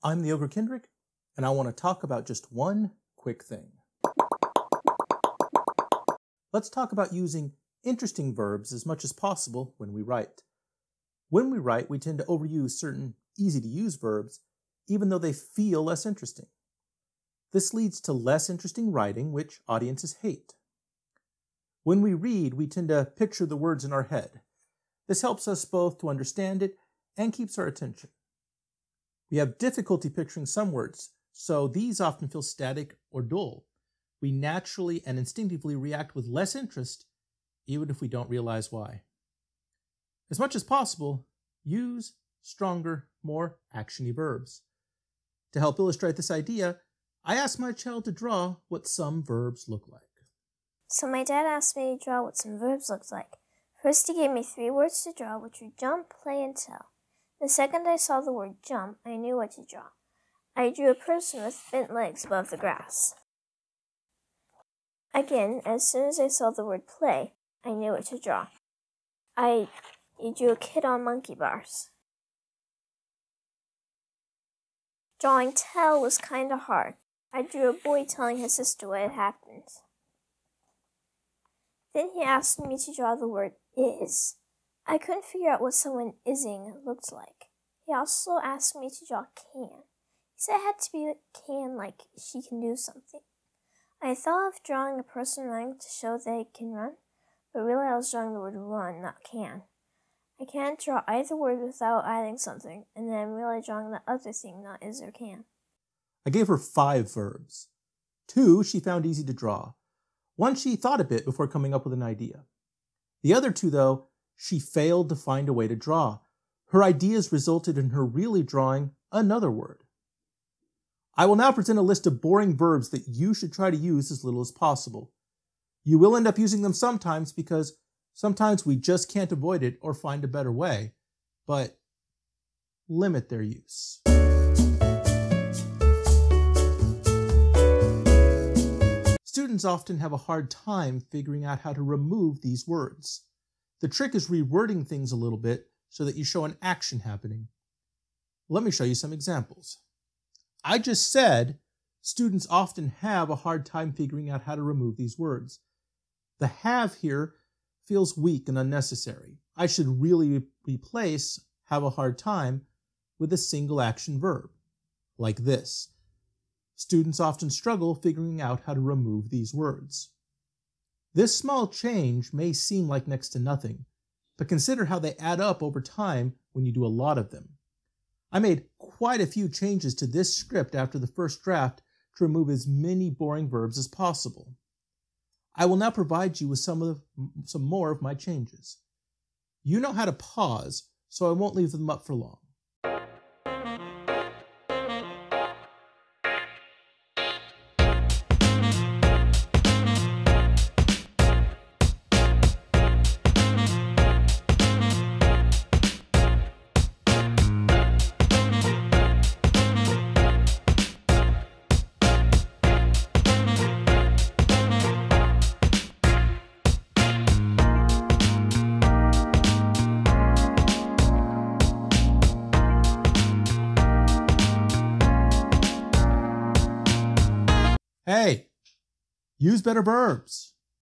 I'm the Ogre Kendrick, and I want to talk about just one quick thing. Let's talk about using interesting verbs as much as possible when we write. When we write, we tend to overuse certain easy-to-use verbs, even though they feel less interesting. This leads to less interesting writing, which audiences hate. When we read, we tend to picture the words in our head. This helps us both to understand it and keeps our attention. We have difficulty picturing some words, so these often feel static or dull. We naturally and instinctively react with less interest, even if we don't realize why. As much as possible, use stronger, more actiony verbs. To help illustrate this idea, I asked my child to draw what some verbs look like. So my dad asked me to draw what some verbs looked like. First he gave me 3 words to draw, which were jump, play, and tell. The second I saw the word jump, I knew what to draw. I drew a person with bent legs above the grass. Again, as soon as I saw the word play, I knew what to draw. I drew a kid on monkey bars. Drawing tell was kinda hard. I drew a boy telling his sister what had happened. Then he asked me to draw the word is. I couldn't figure out what someone ising looked like. He also asked me to draw can. He said it had to be can, like she can do something. I thought of drawing a person running to show they can run, but really I was drawing the word run, not can. I can't draw either word without adding something, and then I'm really drawing the other thing, not is or can. I gave her 5 verbs. 2 she found easy to draw. 1 she thought a bit before coming up with an idea. The other 2, though, she failed to find a way to draw. Her ideas resulted in her really drawing another word. I will now present a list of boring verbs that you should try to use as little as possible. You will end up using them sometimes because sometimes we just can't avoid it or find a better way, but limit their use. Students often have a hard time figuring out how to remove these words. The trick is rewording things a little bit so that you show an action happening. Let me show you some examples. I just said students often have a hard time figuring out how to remove these words. The have here feels weak and unnecessary. I should really replace have a hard time with a single action verb, like this. Students often struggle figuring out how to remove these words. This small change may seem like next to nothing, but consider how they add up over time when you do a lot of them. I made quite a few changes to this script after the first draft to remove as many boring verbs as possible. I will now provide you with some more of my changes. You know how to pause, so I won't leave them up for long. Hey, use better verbs.